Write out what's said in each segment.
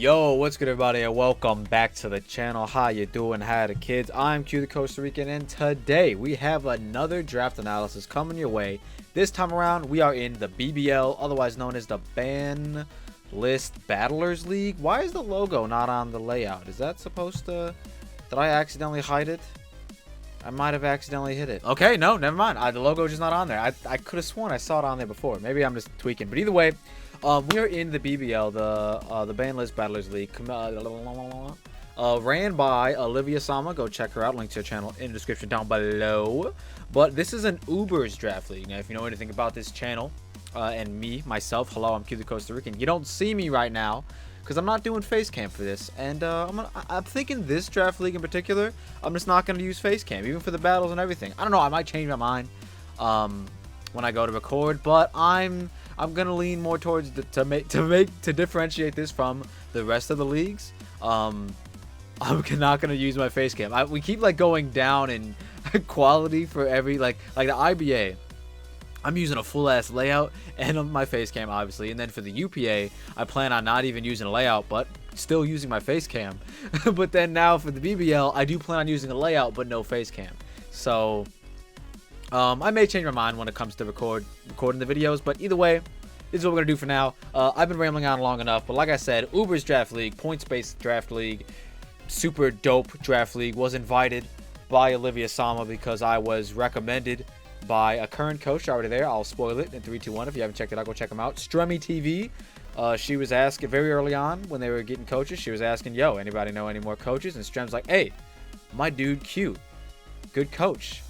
Yo, what's good everybody, and welcome back to the channel. How you doing? How the kids? I'm QtheCostaRican, and today we have another draft analysis coming your way. This time around, we are in the BBL, otherwise known as the Ban List Battlers League. Why is the logo not on the layout? Is that supposed to... Did I accidentally hide it? I might have accidentally hit it. Okay, no, never mind. The logo is just not on there. I could have sworn I saw it on there before. Maybe I'm just tweaking. But either way, we are in the BBL, the Ban List Battlers League, ran by Olivia Sama. Go check her out. Link to her channel in the description down below. But this is an UBERS draft league. Now, if you know anything about this channel and myself, hello, I'm QtheCostaRican. You don't see me right now because I'm not doing face cam for this, and I'm thinking this draft league in particular, I'm just not going to use face cam, even for the battles and everything. I don't know, I might change my mind when I go to record, but I'm gonna lean more towards to differentiate this from the rest of the leagues. I'm not gonna use my face cam. We keep like going down in quality for every like the IBA. I'm using a full ass layout and my face cam, obviously. And then for the UPA, I plan on not even using a layout, but still using my face cam. But then now for the BBL, I do plan on using a layout, but no face cam. So I may change my mind when it comes to recording the videos. But either way, this is what we're gonna do for now. I've been rambling on long enough, but like I said, UBERS draft league, points-based draft league, super dope draft league. Was invited by Olivia Sama because I was recommended by a current coach already there. I'll spoil it in 3, 2, 1. If you haven't checked it out, go check them out. Strummy TV. She was asking very early on when they were getting coaches. She was asking, "Yo, anybody know any more coaches?" And Strem's like, "Hey, my dude, Q, good coach.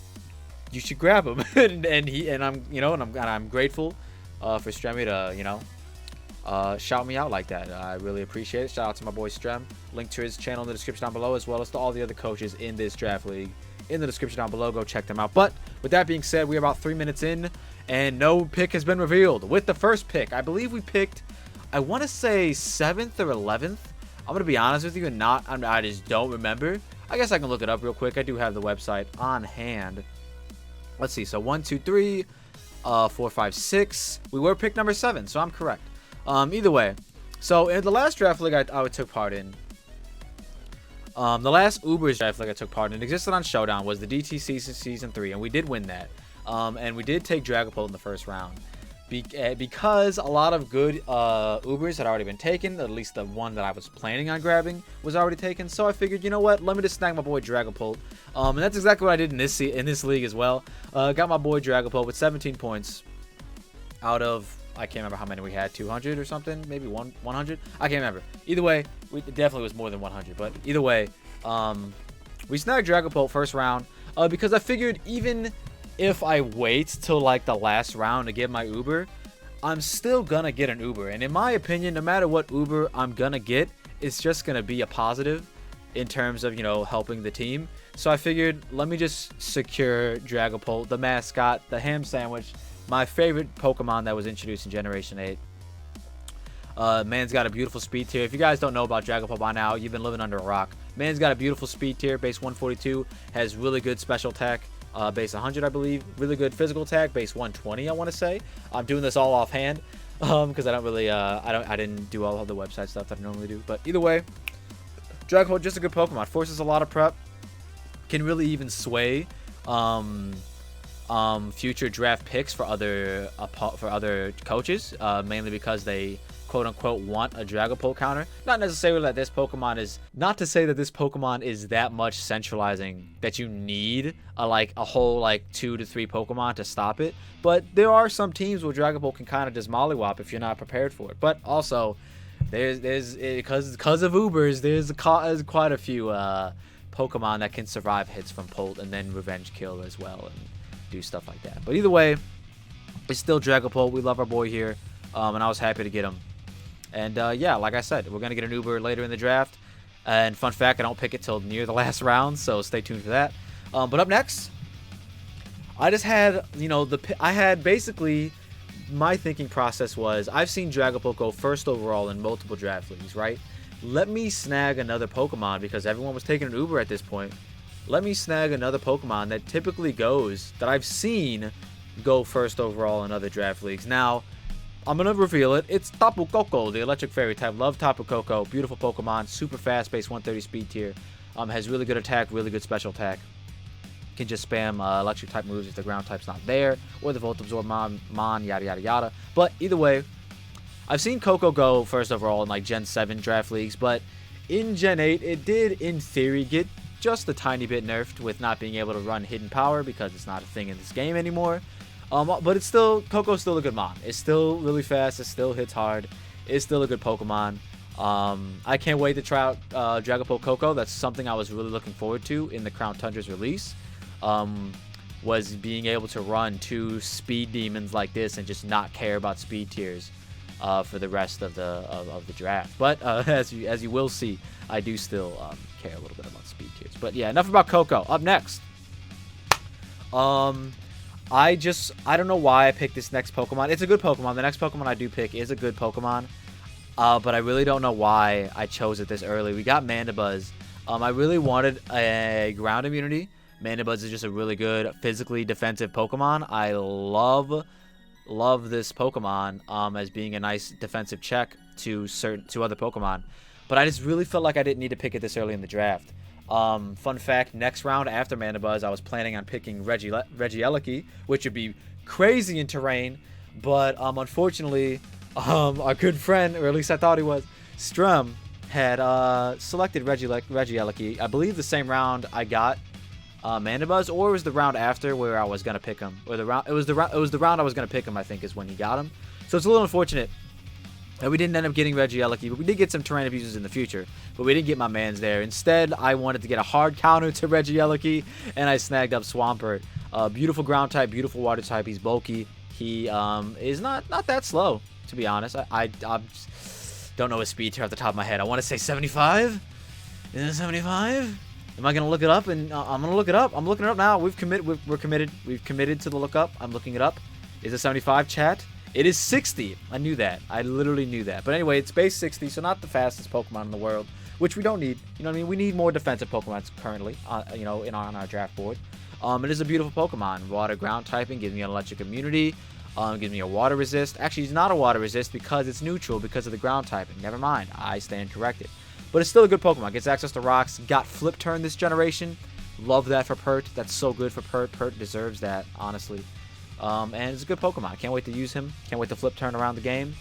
You should grab him." and I'm grateful for Stremmy to shout me out like that. I really appreciate it. Shout out to my boy Strem. Link to his channel in the description down below, as well as to all the other coaches in this draft league in the description down below. Go check them out. But with that being said, we're about 3 minutes in and no pick has been revealed. With the first pick, I believe we picked, I want to say 7th or 11th. I'm gonna be honest with you, and I just don't remember. I guess I can look it up real quick. I do have the website on hand. Let's see. So 1, 2, 3, 4, 5, 6. We were pick number 7, so I'm correct. Either way, so in the last draft league I took part in, the last UBERS draft league I took part in, it existed on Shoutout, was the DTC Season 3, and we did win that. And we did take Dragapult in the first round. Because a lot of good UBERS had already been taken, at least the one that I was planning on grabbing was already taken. So I figured, you know what, let me just snag my boy Dragapult. And that's exactly what I did in this league as well. Got my boy Dragapult with 17 points out of, I can't remember how many we had, 200 or something, maybe 100. I can't remember. Either way, it definitely was more than 100. But either way, we snagged Dragapult first round because I figured even if I wait till like the last round to get my Uber, I'm still gonna get an Uber. And in my opinion, no matter what Uber I'm gonna get, it's just gonna be a positive in terms of, helping the team. So I figured, let me just secure Dragapult, the mascot, the ham sandwich, my favorite Pokemon that was introduced in Generation 8. Man's got a beautiful speed tier. If you guys don't know about Dragapult by now, you've been living under a rock. Man's got a beautiful speed tier, base 142, has really good special attack, base 100, I believe. Really good physical attack, base 120, I want to say. I'm doing this all offhand because I don't really, I didn't do all of the website stuff that I normally do. But either way, Dragapult, just a good Pokemon. Forces a lot of prep. Can really even sway future draft picks for other coaches, mainly because they quote unquote want a Dragapult counter. Not necessarily that this Pokemon is, not to say that this Pokemon is that much centralizing that you need a whole 2 to 3 Pokemon to stop it, but there are some teams where Dragapult can kind of just mollywop if you're not prepared for it. But also there's because of UBERS, there's quite a few Pokemon that can survive hits from Polt and then revenge kill as well and do stuff like that. But either way, it's still Dragapult. We love our boy here, and I was happy to get him. And yeah, like I said, we're gonna get an Uber later in the draft. And fun fact, I don't pick it till near the last round, so stay tuned for that. But up next, I just had, I had basically, my thinking process was, I've seen Dragapult go first overall in multiple draft leagues, right? Let me snag another Pokemon, because everyone was taking an Uber at this point. Let me snag another Pokemon that typically goes, that I've seen go first overall in other draft leagues. Now, I'm gonna reveal it. It's Tapu Koko, the electric fairy type. Love Tapu Koko. Beautiful Pokemon. Super fast base 130 speed tier. Has really good attack, really good special attack. Can just spam electric type moves if the ground type's not there, or the Volt Absorb Mon, yada yada yada. But either way, I've seen Koko go first overall in like Gen 7 draft leagues, but in Gen 8 it did in theory get just a tiny bit nerfed with not being able to run hidden power because it's not a thing in this game anymore. But it's still, Koko's still a good mon. It's still really fast. It still hits hard. It's still a good Pokemon. I can't wait to try out Dragapult Koko. That's something I was really looking forward to in the Crown Tundra's release. Was being able to run 2 speed demons like this and just not care about speed tiers for the rest of the draft. But as you will see, I do still care a little bit about speed tiers. But yeah, enough about Koko. Up next, I don't know why I picked this next Pokemon. It's a good Pokemon. The next Pokemon I do pick is a good Pokemon. But I really don't know why I chose it this early. We got Mandibuzz. I really wanted a ground immunity. Mandibuzz is just a really good physically defensive Pokemon. I love this Pokemon as being a nice defensive check to other Pokemon. But I just really felt like I didn't need to pick it this early in the draft. Fun fact, next round after Mandibuzz, I was planning on picking Regieleki, which would be crazy in terrain. But unfortunately, our good friend, or at least I thought he was, Strum, had selected Regieleki. I believe the same round I got Mandibuzz, or it was the round after where I was gonna pick him, or it was the round I was gonna pick him. I think is when he got him. So it's a little unfortunate that we didn't end up getting Regieleki, but we did get some terrain abusers in the future. But we didn't get my mans there. Instead, I wanted to get a hard counter to Regieleki, and I snagged up Swampert. Beautiful ground type, beautiful water type. He's bulky. He is not that slow, to be honest. I don't know his speed tier off the top of my head. I want to say 75. Is it 75? Am I gonna look it up? And I'm gonna look it up. I'm looking it up now. We're committed. We've committed to the lookup. I'm looking it up. Is it 75, chat? It is 60. I knew that. I literally knew that. But anyway, it's base 60, so not the fastest Pokemon in the world, which we don't need. You know what I mean? We need more defensive Pokemon currently, you know, on our draft board. It is a beautiful Pokemon. Water ground typing gives me an electric immunity. Gives me a water resist. Actually, it's not a water resist because it's neutral because of the ground typing. Never mind. I stand corrected. But it's still a good Pokemon. Gets access to rocks. Got Flip Turn this generation. Love that for Pert. That's so good for Pert. Pert deserves that, honestly. And it's a good Pokemon. I can't wait to use him. Can't wait to Flip Turn around the game.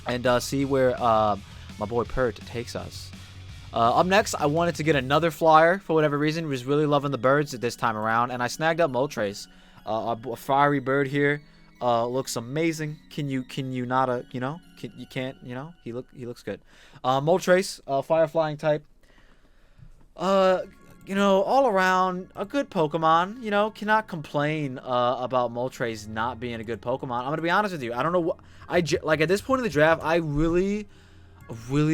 And see where my boy Pert takes us. Up next, I wanted to get another flyer for whatever reason. Was really loving the birds this time around. And I snagged up Moltres. A fiery bird here. Looks amazing. Can you not you know? You can't, you know? He looks good. Moltres, fire flying type. You know, all around a good Pokemon. You know, cannot complain about Moltres not being a good Pokemon. I'm gonna be honest with you. I don't know what like at this point in the draft. I really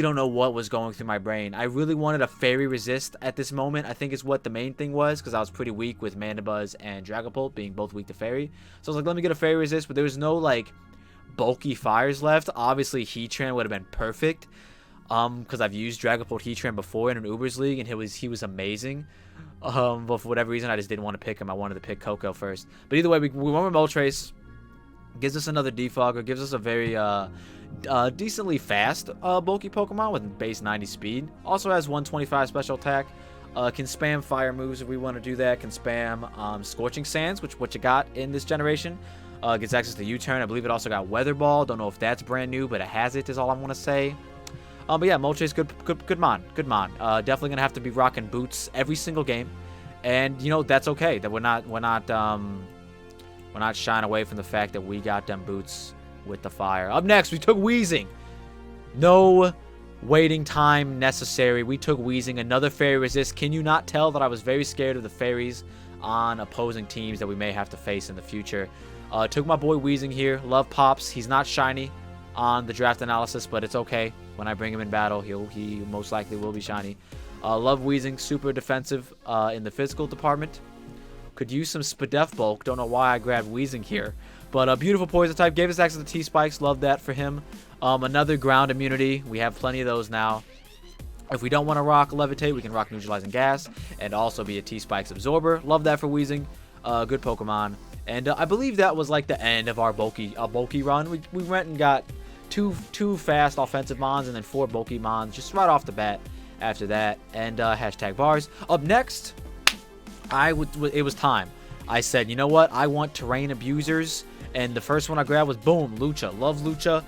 don't know what was going through my brain. I really wanted a Fairy Resist at this moment. I think is what the main thing was, because I was pretty weak with Mandibuzz and Dragapult being both weak to Fairy. So I was like, let me get a Fairy Resist, but there was no like bulky fires left. Obviously, Heatran would have been perfect, because I've used Dragapult Heatran before in an UBERS league, and he was amazing. But for whatever reason, I just didn't want to pick him. I wanted to pick Koko first. But either way, we went with Moltres. Gives us another Defogger. Gives us a very decently fast bulky Pokemon with base 90 speed. Also has 125 special attack. Can spam fire moves if we want to do that. Can spam Scorching Sands, which what you got in this generation. Gets access to U-Turn. I believe it also got Weather Ball. Don't know if that's brand new, but it has it is all I want to say. But yeah, Moltres, good mon. Definitely gonna have to be rocking boots every single game, and you know that's okay. That we're not shying away from the fact that we got them boots with the fire. Up next, we took Weezing. No waiting time necessary. We took Weezing, another Fairy Resist. Can you not tell that I was very scared of the fairies on opposing teams that we may have to face in the future? Took my boy Weezing here. Love Pops. He's not shiny on the draft analysis, but it's okay. When I bring him in battle, he most likely will be shiny. Love Weezing. Super defensive in the physical department. Could use some Spadef bulk. Don't know why I grabbed Weezing here. But a beautiful poison type. Gave us access to T-Spikes. Love that for him. Another ground immunity. We have plenty of those now. If we don't want to rock Levitate, we can rock Neutralizing Gas and also be a T-Spikes absorber. Love that for Weezing. Good Pokemon. And I believe that was like the end of our bulky run. We went and got two fast offensive mons and then 4 bulky mons just right off the bat after that. And hashtag bars. Up next, it was time. I said, you know what? I want terrain abusers. And the first one I grabbed was, boom, Lucha. Love Lucha.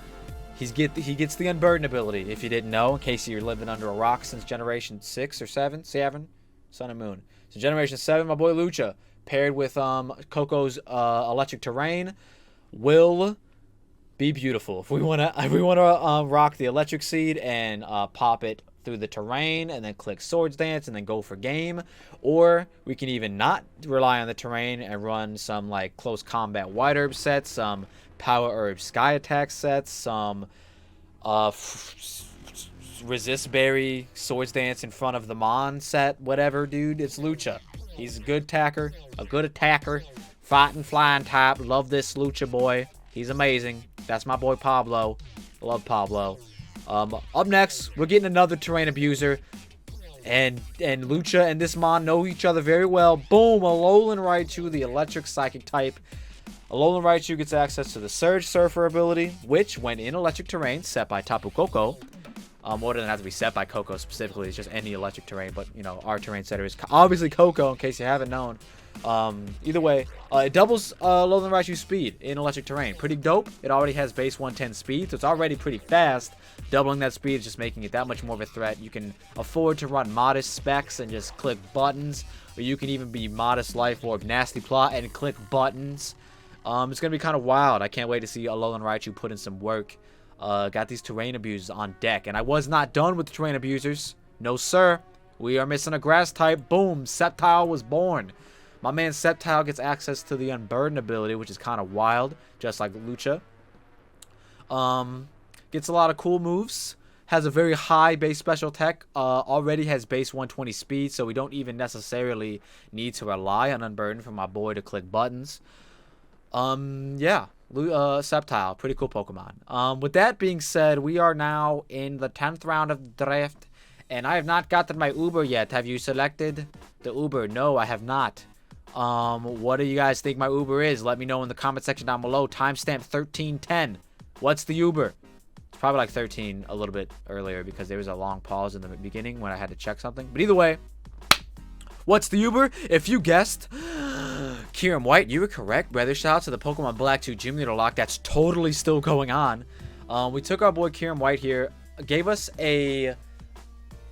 He gets the Unburden ability, if you didn't know, in case you're living under a rock since Generation 6 or 7. Sun and Moon. So Generation 7, my boy Lucha, paired with Coco's electric terrain, will be beautiful. If we wanna rock the electric seed and pop it through the terrain and then click Swords Dance and then go for game, or we can even not rely on the terrain and run some like close combat white herb sets, some power herb sky attack sets, some resist berry Swords Dance in front of the mon set, whatever. Dude, it's Lucha. He's a good attacker, fighting flying type. Love this Lucha boy. He's amazing. That's my boy Pablo. Love Pablo. Up next, we're getting another terrain abuser. And Lucha and this mon know each other very well. Boom, Alolan Raichu, the electric psychic type. Alolan Raichu gets access to the Surge Surfer ability, which, when in electric terrain set by Tapu Koko, or it doesn't have to be set by Koko specifically, it's just any electric terrain, but, you know, our terrain setter is obviously Koko, in case you haven't known. Either way, it doubles Alolan Raichu's speed in electric terrain. Pretty dope. It already has base 110 speed, so it's already pretty fast. Doubling that speed is just making it that much more of a threat. You can afford to run modest specs and just click buttons, or you can even be modest life orb, nasty plot, and click buttons. It's gonna be kind of wild. I can't wait to see Alolan Raichu put in some work. Got these terrain abusers on deck, and I was not done with the terrain abusers. No sir, we are missing a grass type. Boom, Sceptile was born. My man Sceptile gets access to the Unburden ability, which is kind of wild, just like Lucha. Gets a lot of cool moves. Has a very high base special tech. Already has base 120 speed, so we don't even necessarily need to rely on Unburden for my boy to click buttons. Yeah. Sceptile, pretty cool Pokemon. With that being said, we are now in the 10th round of the draft, and I have not gotten my Uber yet. Have you selected the Uber? No, I have not. What do you guys think my Uber is? Let me know in the comment section down below. Timestamp 1310. What's the Uber? It's probably like 13 a little bit earlier because there was a long pause in the beginning when I had to check something. But either way, what's the Uber? If you guessed Kyurem-White, you were correct, brother. Shout out to the Pokemon Black 2 Gym Leader lock. That's totally still going on. We took our boy Kyurem-White here. Gave us a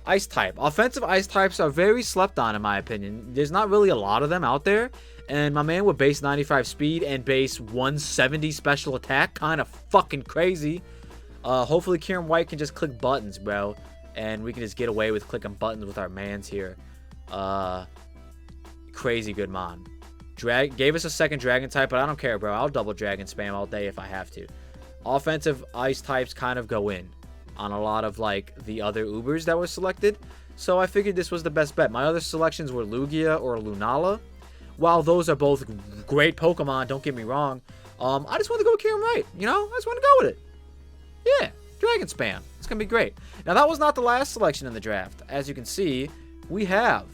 ice type. Offensive ice types are very slept on in my opinion. There's not really a lot of them out there. And my man with base 95 speed and base 170 special attack, kind of fucking crazy. Hopefully Kyurem-White can just click buttons, bro. And we can just get away with clicking buttons with our mans here. Crazy good mon. Gave us a second dragon type, but I don't care, bro. I'll double dragon spam all day if I have to. Offensive ice types kind of go in on a lot of like the other Ubers that were selected. So I figured this was the best bet. My other selections were Lugia or Lunala. While those are both great Pokemon, don't get me wrong. I just want to go with Kyurem-White, you know? I just want to go with it. Yeah, dragon spam. It's going to be great. Now, that was not the last selection in the draft. As you can see, we have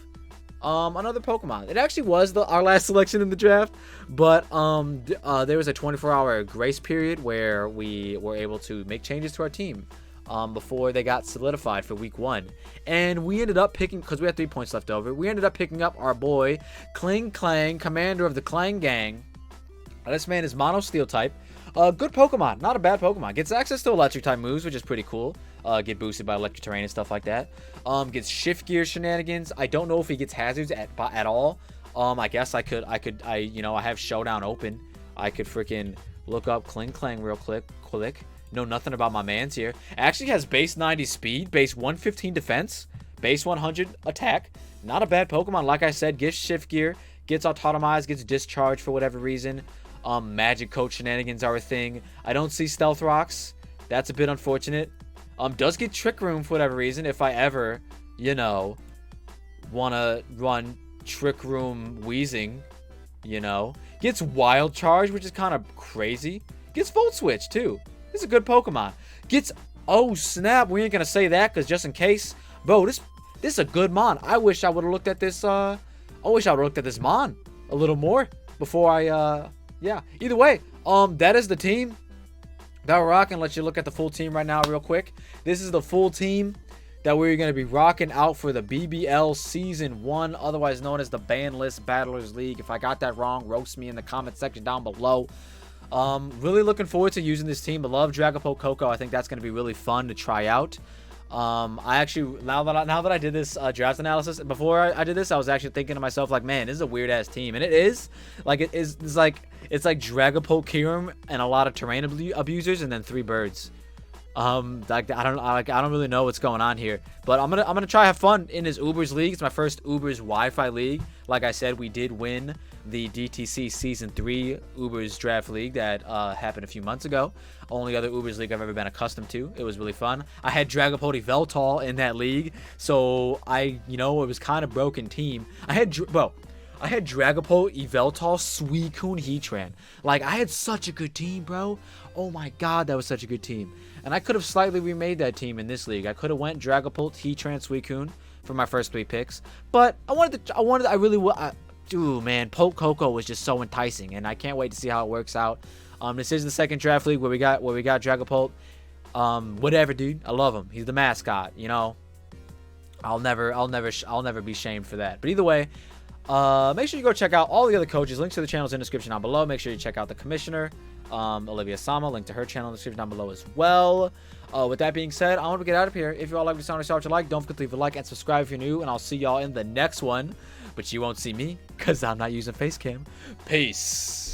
another Pokemon. It actually was our last selection in the draft, but there was a 24-hour grace period where we were able to make changes to our team before they got solidified for week 1. And we ended up picking, because we had 3 points left over, we ended up picking up our boy Kling Klang, commander of the Klang Gang. This man is Mono Steel type. Good Pokemon, not a bad Pokemon. Gets access to electric type moves, which is pretty cool. Get boosted by electric terrain and stuff like that. Gets shift gear shenanigans. I don't know if he gets hazards at all. I guess I have Showdown open. I could freaking look up Kling Klang real quick. Know nothing about my mans here. Actually has base 90 speed, base 115 defense, base 100 attack. Not a bad Pokemon. Like I said, gets shift gear, gets autotomized, gets discharged for whatever reason. Magic Coat shenanigans are a thing. I don't see Stealth Rocks. That's a bit unfortunate. Does get Trick Room for whatever reason. If I ever, want to run Trick Room Wheezing, Gets Wild Charge, which is kind of crazy. Gets Volt Switch, too. This is a good Pokemon. Gets... Oh, snap. We ain't going to say that, because just in case... Bro, this is a good mon. I wish I would have looked at this... I wish I would have looked at this mon a little more before I yeah, either way, that is the team that we're rocking. Let you look at the full team right now real quick. This is the full team that we're going to be rocking out for the BBL Season 1, otherwise known as the Banlist Battlers League. If I got that wrong, roast me in the comment section down below. Really looking forward to using this team. I love Dragapult Coco. I think that's going to be really fun to try out. I actually, now that I did this draft analysis, before I did this, I was actually thinking to myself, like, man, this is a weird ass team, and it is. Like, it's like Dragapult, Kyurem, and a lot of terrain abusers, and then 3 birds. Like, I don't really know what's going on here, but I'm gonna try to have fun in this UBERS league. It's my first UBERS Wi-Fi league. Like I said, we did win the DTC Season 3 UBERS Draft League that happened a few months ago. Only other UBERS league I've ever been accustomed to. It was really fun. I had Dragapult Yveltal in that league, so it was kind of broken team. I had Dragapult, Yveltal, Suicune, Heatran. Like, I had such a good team, bro. Oh my god, that was such a good team. And I could have slightly remade that team in this league. I could have went Dragapult, Heatran, Suicune for my first 3 picks. But dude, man, Poke Coco was just so enticing, and I can't wait to see how it works out. This is the second draft league where we got Dragapult. Whatever, dude. I love him. He's the mascot, you know. I'll never be shamed for that. But either way, make sure you go check out all the other coaches. Links to the channels in the description down below. Make sure you check out the commissioner, Olivia Sama. Link to her channel in the description down below as well. With that being said, I want to get out of here. If you all like the sound, what you like, don't forget to leave a like and subscribe if you're new. And I'll see y'all in the next one. But you won't see me because I'm not using Facecam. Peace.